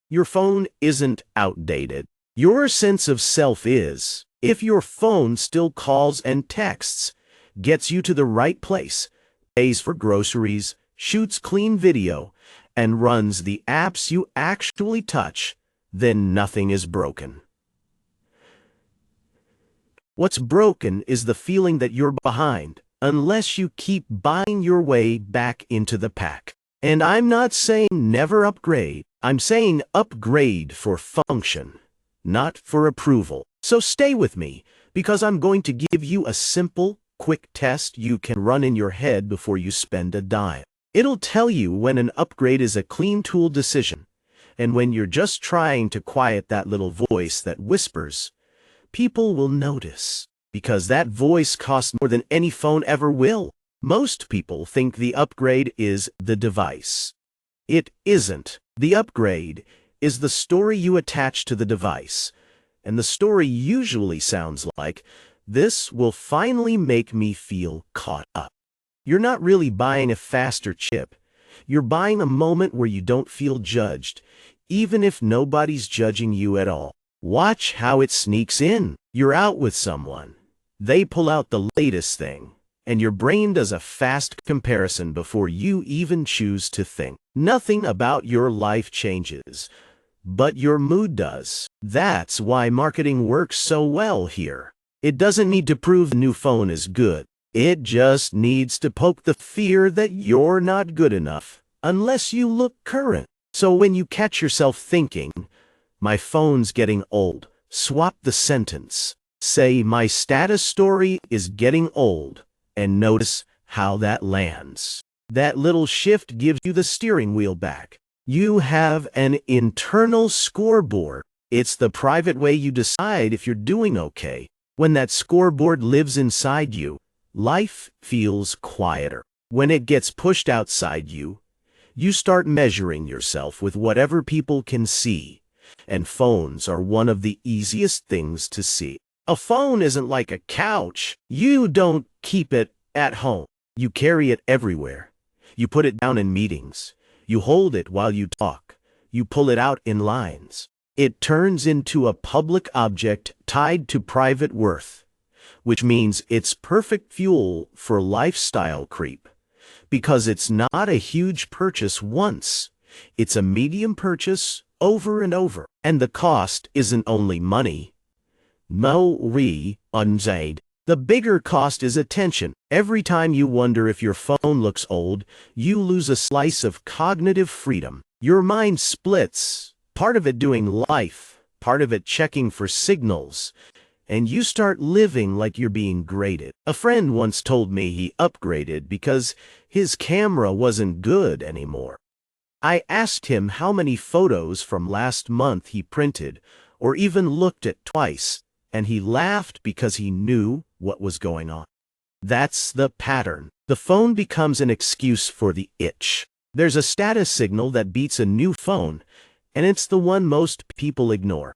Your phone isn't outdated. Your sense of self is. If your phone still calls and texts, gets you to the right place, pays for groceries, shoots clean video, and runs the apps you actually touch, then nothing is broken. What's broken is the feeling that you're behind, unless you keep buying your way back into the pack. And I'm not saying never upgrade. I'm saying upgrade for function, not for approval. So stay with me, because I'm going to give you a simple, quick test you can run in your head before you spend a dime. It'll tell you when an upgrade is a clean tool decision, and when you're just trying to quiet that little voice that whispers. People will notice, because that voice costs more than any phone ever will. Most people think the upgrade is the device. It isn't. The upgrade is the story you attach to the device. And the story usually sounds like, "This will finally make me feel caught up." You're not really buying a faster chip. You're buying a moment where you don't feel judged, even if nobody's judging you at all. Watch how it sneaks in. You're out with someone. They pull out the latest thing, and your brain does a fast comparison before you even choose to think. Nothing about your life changes, but your mood does. That's why marketing works so well here. It doesn't need to prove the new phone is good. It just needs to poke the fear that you're not good enough, unless you look current. So when you catch yourself thinking, "My phone's getting old," swap the sentence. Say, "My status story is getting old," and notice how that lands. That little shift gives you the steering wheel back. You have an internal scoreboard. It's the private way you decide if you're doing okay. When that scoreboard lives inside you, life feels quieter. When it gets pushed outside you, you start measuring yourself with whatever people can see. And phones are one of the easiest things to see. A phone isn't like a couch. You don't keep it at home. You carry it everywhere. You put it down in meetings. You hold it while you talk. You pull it out in lines. It turns into a public object tied to private worth, which means it's perfect fuel for lifestyle creep. Because it's not a huge purchase once. It's a medium purchase over and over. And the cost isn't only money. The bigger cost is attention. Every time you wonder if your phone looks old, you lose a slice of cognitive freedom. Your mind splits, part of it doing life, part of it checking for signals, and you start living like you're being graded. A friend once told me he upgraded because his camera wasn't good anymore. I asked him how many photos from last month he printed, or even looked at twice, and he laughed because he knew what was going on. That's the pattern. The phone becomes an excuse for the itch. There's a status signal that beats a new phone, and it's the one most people ignore.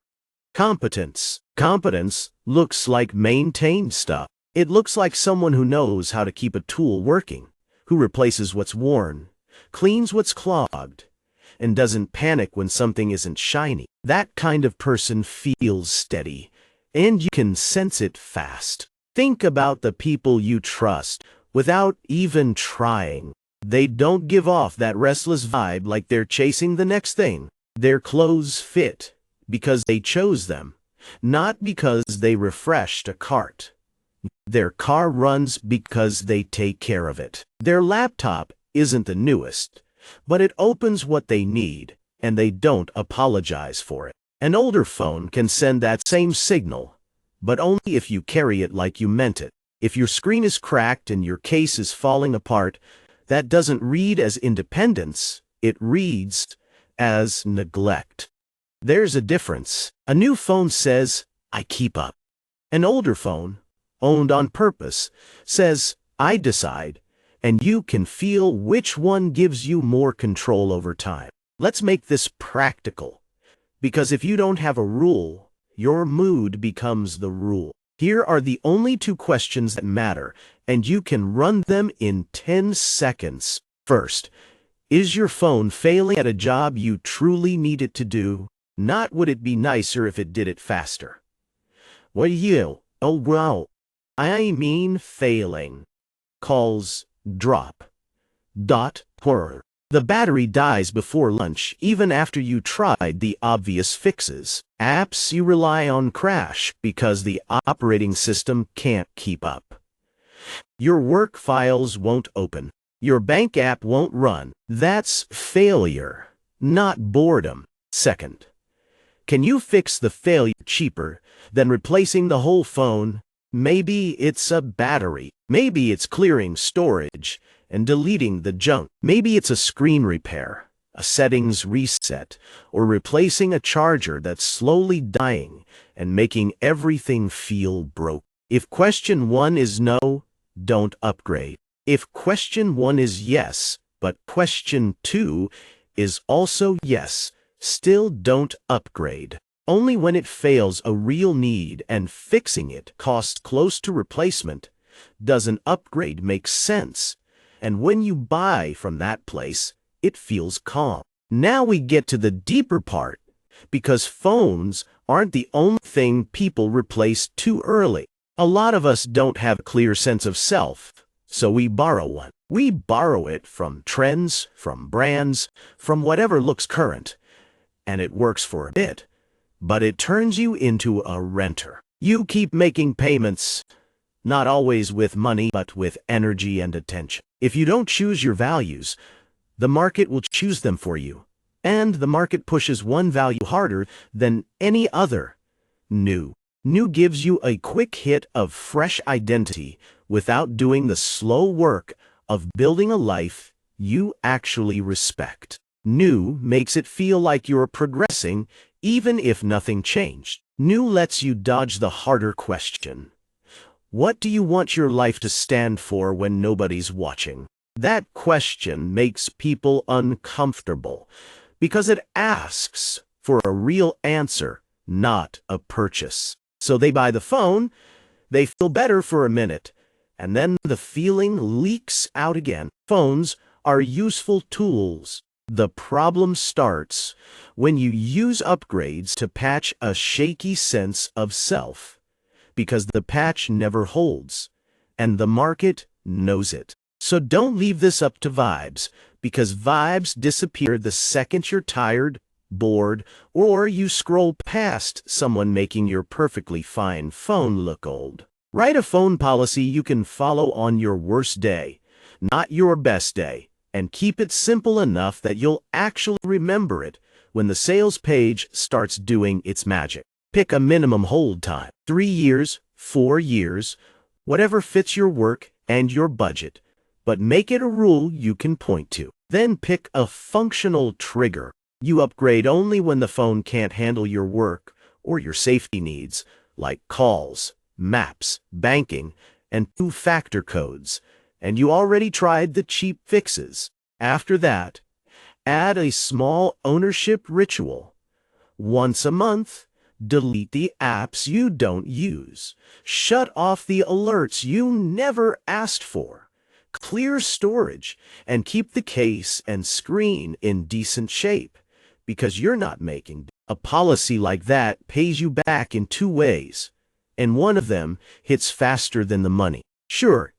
Competence. Competence looks like maintained stuff. It looks like someone who knows how to keep a tool working, who replaces what's worn, cleans what's clogged, and doesn't panic when something isn't shiny. That kind of person feels steady, and you can sense it fast. Think about the people you trust without even trying. They don't give off that restless vibe like they're chasing the next thing. Their clothes fit because they chose them, not because they refreshed a cart. Their car runs because they take care of it. Their laptop isn't the newest, but it opens what they need, and they don't apologize for it. An older phone can send that same signal, but only if you carry it like you meant it. If your screen is cracked and your case is falling apart, that doesn't read as independence, it reads as neglect. There's a difference. A new phone says, "I keep up." An older phone, owned on purpose, says, "I decide," and you can feel which one gives you more control over time. Let's make this practical, because if you don't have a rule, your mood becomes the rule. Here are the only two questions that matter, and you can run them in 10 seconds. First, Is your phone failing at a job you truly need it to do? Not would it be nicer if it did it faster? Oh wow. I mean failing. Calls drop. Horror. The battery dies before lunch even after you tried the obvious fixes. Apps you rely on crash because the operating system can't keep up. Your work files won't open. Your bank app won't run. That's failure, not boredom. Second, can you fix the failure cheaper than replacing the whole phone? Maybe it's a battery. Maybe it's clearing storage and deleting the junk. Maybe it's a screen repair, a settings reset, or replacing a charger that's slowly dying and making everything feel broke. If question 1 is no, don't upgrade. If question 1 is yes, but question 2 is also yes, still don't upgrade. Only when it fails a real need and fixing it costs close to replacement does an upgrade make sense. And when you buy from that place, it feels calm. Now we get to the deeper part, because phones aren't the only thing people replace too early. A lot of us don't have a clear sense of self, so we borrow one. We borrow it from trends, from brands, from whatever looks current. And it works for a bit, but it turns you into a renter. You keep making payments, not always with money, but with energy and attention. If you don't choose your values, the market will choose them for you. And the market pushes one value harder than any other. New. New gives you a quick hit of fresh identity without doing the slow work of building a life you actually respect. New makes it feel like you're progressing even if nothing changed. New lets you dodge the harder question. What do you want your life to stand for when nobody's watching? That question makes people uncomfortable because it asks for a real answer, not a purchase. So they buy the phone, they feel better for a minute, and then the feeling leaks out again. Phones are useful tools. The problem starts when you use upgrades to patch a shaky sense of self, because the patch never holds, and the market knows it. So don't leave this up to vibes, because vibes disappear the second you're tired, bored, or you scroll past someone making your perfectly fine phone look old. Write a phone policy you can follow on your worst day, not your best day, and keep it simple enough that you'll actually remember it when the sales page starts doing its magic. Pick a minimum hold time, 3 years, 4 years, whatever fits your work and your budget, but make it a rule you can point to. Then pick a functional trigger. You upgrade only when the phone can't handle your work or your safety needs, like calls, maps, banking, and two-factor codes, and you already tried the cheap fixes. After that, add a small ownership ritual. Once a month, delete the apps you don't use. Shut off the alerts you never asked for. Clear storage and keep the case and screen in decent shape, because you're not making. A policy like that pays you back in 2 ways, and one of them hits faster than the money. Sure,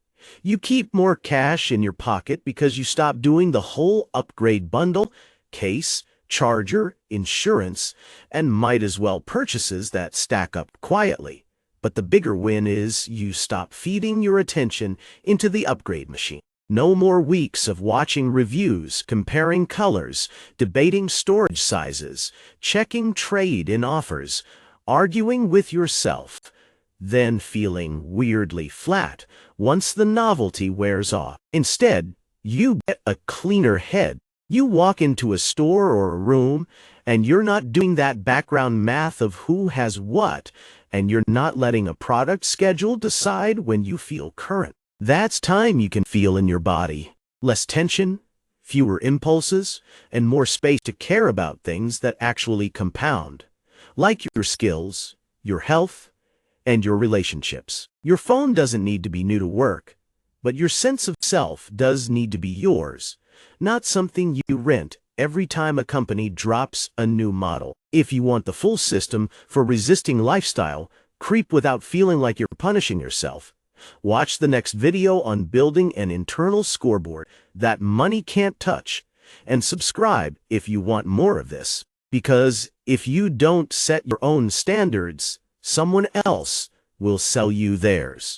you keep more cash in your pocket because you stop doing the whole upgrade bundle, case, charger, insurance, and might as well purchases that stack up quietly. But the bigger win is you stop feeding your attention into the upgrade machine. No more weeks of watching reviews, comparing colors, debating storage sizes, checking trade-in offers, arguing with yourself, then feeling weirdly flat once the novelty wears off. Instead, you get a cleaner head. You walk into a store or a room, and you're not doing that background math of who has what, and you're not letting a product schedule decide when you feel current. That's time you can feel in your body. Less tension, fewer impulses, and more space to care about things that actually compound, like your skills, your health, and your relationships. Your phone doesn't need to be new to work, but your sense of self does need to be yours. not something you rent every time a company drops a new model. If you want the full system for resisting lifestyle creep without feeling like you're punishing yourself, watch the next video on building an internal scoreboard that money can't touch, and subscribe if you want more of this. Because if you don't set your own standards, someone else will sell you theirs.